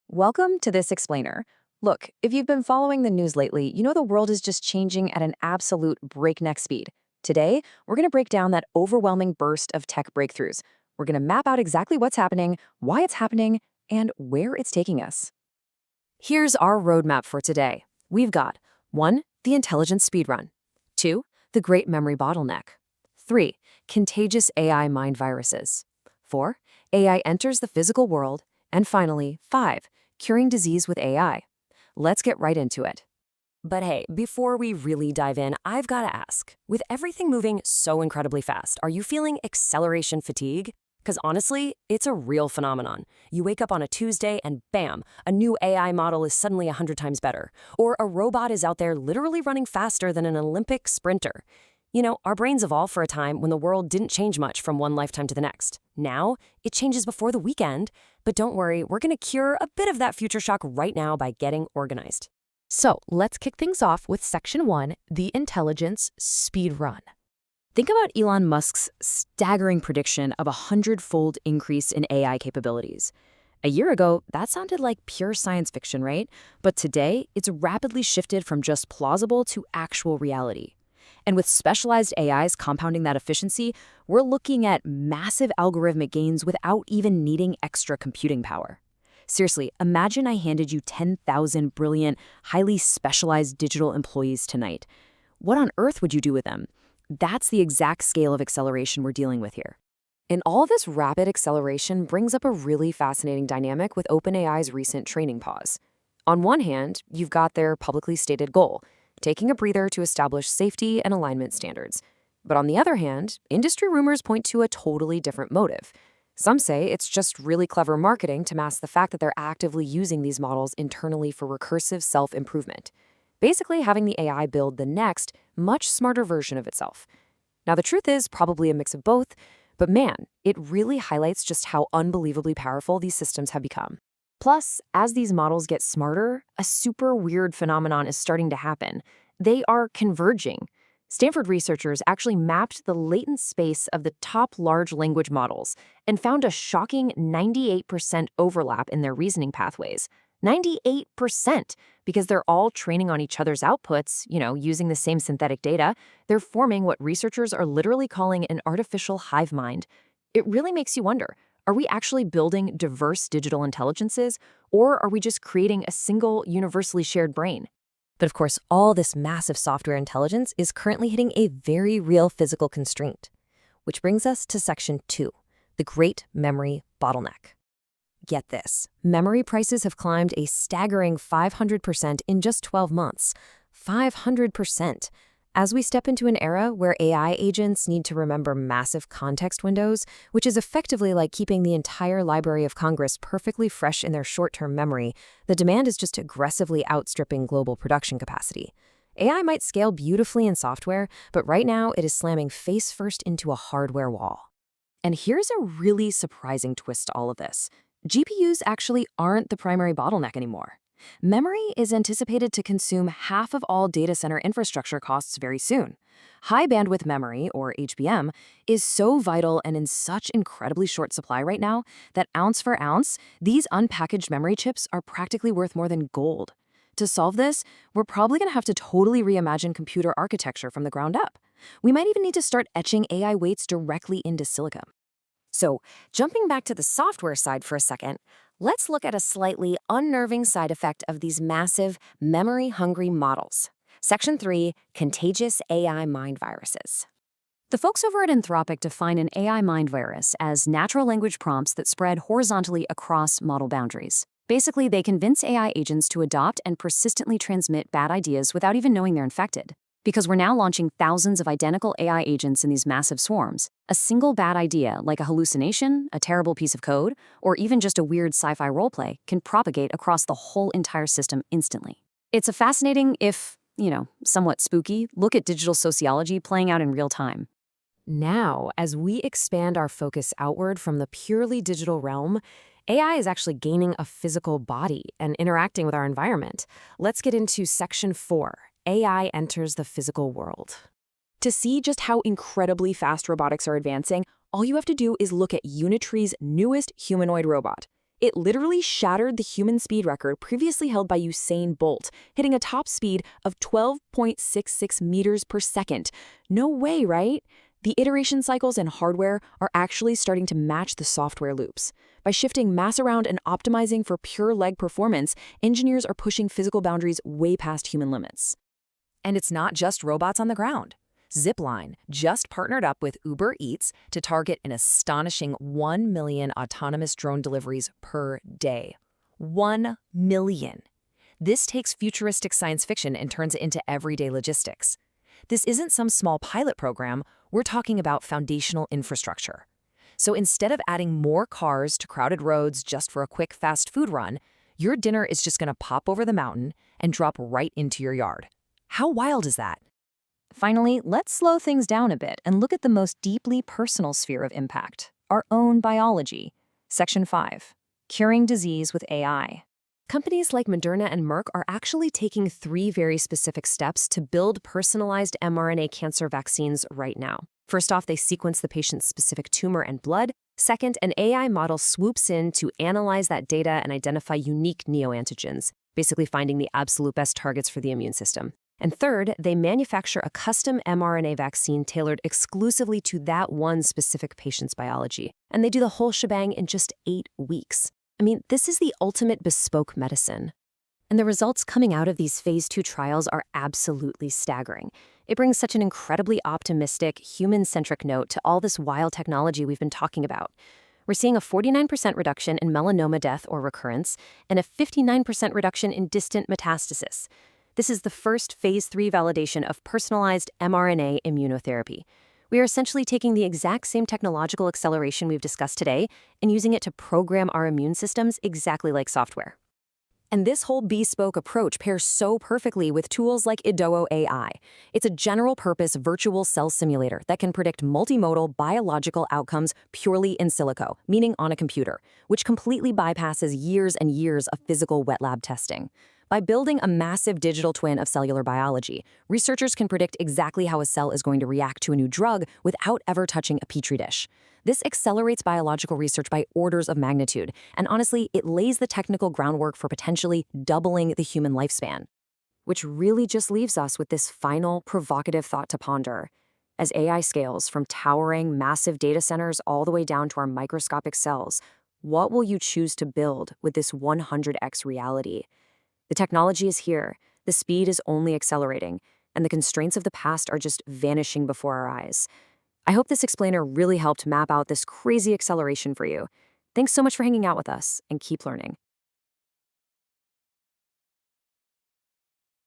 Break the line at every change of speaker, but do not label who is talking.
Welcome to This Explainer. Look, if you've been following the news lately, you know the world is just changing at an absolute breakneck speed. Today, we're going to break down that overwhelming burst of tech breakthroughs. We're going to map out exactly what's happening, why it's happening, and where it's taking us. Here's our roadmap for today. We've got 1. The intelligence speedrun. 2. The great memory bottleneck. 3. Contagious AI mind viruses. 4. AI enters the physical world. And finally, 5. Curing disease with AI. Let's get right into it.
But hey, before we really dive in, I've got to ask, with everything moving so incredibly fast, are you feeling acceleration fatigue? Because honestly, it's a real phenomenon. You wake up on a Tuesday and bam, a new AI model is suddenly 100 times better. Or a robot is out there literally running faster than an Olympic sprinter. You know, our brains evolved for a time when the world didn't change much from one lifetime to the next. Now, it changes before the weekend. But don't worry, we're going to cure a bit of that future shock right now by getting organized.
So let's kick things off with Section 1, the intelligence speedrun.
Think about Elon Musk's staggering prediction of a 100-fold increase in AI capabilities. A year ago, that sounded like pure science fiction, right? But today, it's rapidly shifted from just plausible to actual reality. And with specialized AIs compounding that efficiency, we're looking at massive algorithmic gains without even needing extra computing power. Seriously, imagine I handed you 10,000 brilliant, highly specialized digital employees tonight. What on earth would you do with them? That's the exact scale of acceleration we're dealing with here. And all this rapid acceleration brings up a really fascinating dynamic with OpenAI's recent training pause. On one hand, you've got their publicly stated goal, taking a breather to establish safety and alignment standards. But on the other hand, industry rumors point to a totally different motive. Some say it's just really clever marketing to mask the fact that they're actively using these models internally for recursive self-improvement, basically having the AI build the next, much smarter version of itself. Now, the truth is probably a mix of both, but man, it really highlights just how unbelievably powerful these systems have become. Plus, as these models get smarter, a super weird phenomenon is starting to happen. They are converging. Stanford researchers actually mapped the latent space of the top large language models and found a shocking 98% overlap in their reasoning pathways. 98%! Because they're all training on each other's outputs, using the same synthetic data, they're forming what researchers are literally calling an artificial hive mind. It really makes you wonder, are we actually building diverse digital intelligences, or are we just creating a single, universally shared brain?
But of course, all this massive software intelligence is currently hitting a very real physical constraint. Which brings us to Section 2, the great memory bottleneck. Get this, memory prices have climbed a staggering 500% in just 12 months. 500%. As we step into an era where AI agents need to remember massive context windows, which is effectively like keeping the entire Library of Congress perfectly fresh in their short-term memory, the demand is just aggressively outstripping global production capacity. AI might scale beautifully in software, but right now it is slamming face first into a hardware wall. And here's a really surprising twist to all of this. GPUs actually aren't the primary bottleneck anymore. Memory is anticipated to consume half of all data center infrastructure costs very soon. High bandwidth memory, or HBM, is so vital and in such incredibly short supply right now that ounce for ounce, these unpackaged memory chips are practically worth more than gold. To solve this, we're probably going to have to totally reimagine computer architecture from the ground up. We might even need to start etching AI weights directly into silicon. So, jumping back to the software side for a second, let's look at a slightly unnerving side effect of these massive, memory-hungry models. Section 3, Contagious AI Mind Viruses. The folks over at Anthropic define an AI mind virus as natural language prompts that spread horizontally across model boundaries. Basically, they convince AI agents to adopt and persistently transmit bad ideas without even knowing they're infected. Because we're now launching thousands of identical AI agents in these massive swarms, a single bad idea, like a hallucination, a terrible piece of code, or even just a weird sci-fi roleplay, can propagate across the whole entire system instantly. It's a fascinating, if, somewhat spooky, look at digital sociology playing out in real time.
Now, as we expand our focus outward from the purely digital realm, AI is actually gaining a physical body and interacting with our environment. Let's get into Section 4. AI enters the physical world. To see just how incredibly fast robotics are advancing, all you have to do is look at Unitree's newest humanoid robot.
It literally shattered the human speed record previously held by Usain Bolt, hitting a top speed of 12.66 meters per second. No way, right? The iteration cycles in hardware are actually starting to match the software loops. By shifting mass around and optimizing for pure leg performance, engineers are pushing physical boundaries way past human limits.
And it's not just robots on the ground. Zipline just partnered up with Uber Eats to target an astonishing 1 million autonomous drone deliveries per day. 1 million. This takes futuristic science fiction and turns it into everyday logistics. This isn't some small pilot program, we're talking about foundational infrastructure. So instead of adding more cars to crowded roads just for a quick fast food run, your dinner is just going to pop over the mountain and drop right into your yard. How wild is that?
Finally, let's slow things down a bit and look at the most deeply personal sphere of impact, our own biology. Section 5, Curing Disease with AI.
Companies like Moderna and Merck are actually taking 3 very specific steps to build personalized mRNA cancer vaccines right now. First off, they sequence the patient's specific tumor and blood. Second, an AI model swoops in to analyze that data and identify unique neoantigens, basically finding the absolute best targets for the immune system. And third, they manufacture a custom mRNA vaccine tailored exclusively to that one specific patient's biology. And they do the whole shebang in just 8 weeks. I mean, this is the ultimate bespoke medicine. And the results coming out of these phase 2 trials are absolutely staggering. It brings such an incredibly optimistic, human-centric note to all this wild technology we've been talking about. We're seeing a 49% reduction in melanoma death or recurrence and a 59% reduction in distant metastasis. This is the first phase 3 validation of personalized mRNA immunotherapy. We are essentially taking the exact same technological acceleration we've discussed today and using it to program our immune systems exactly like software. And this whole bespoke approach pairs so perfectly with tools like Idoo AI. It's a general-purpose virtual cell simulator that can predict multimodal biological outcomes purely in silico, meaning on a computer, which completely bypasses years and years of physical wet lab testing. By building a massive digital twin of cellular biology, researchers can predict exactly how a cell is going to react to a new drug without ever touching a petri dish. This accelerates biological research by orders of magnitude, and honestly, it lays the technical groundwork for potentially doubling the human lifespan. Which really just leaves us with this final, provocative thought to ponder. As AI scales from towering, massive data centers all the way down to our microscopic cells, what will you choose to build with this 100x reality? The technology is here, the speed is only accelerating, and the constraints of the past are just vanishing before our eyes. I hope this explainer really helped map out this crazy acceleration for you. Thanks so much for hanging out with us, and keep learning.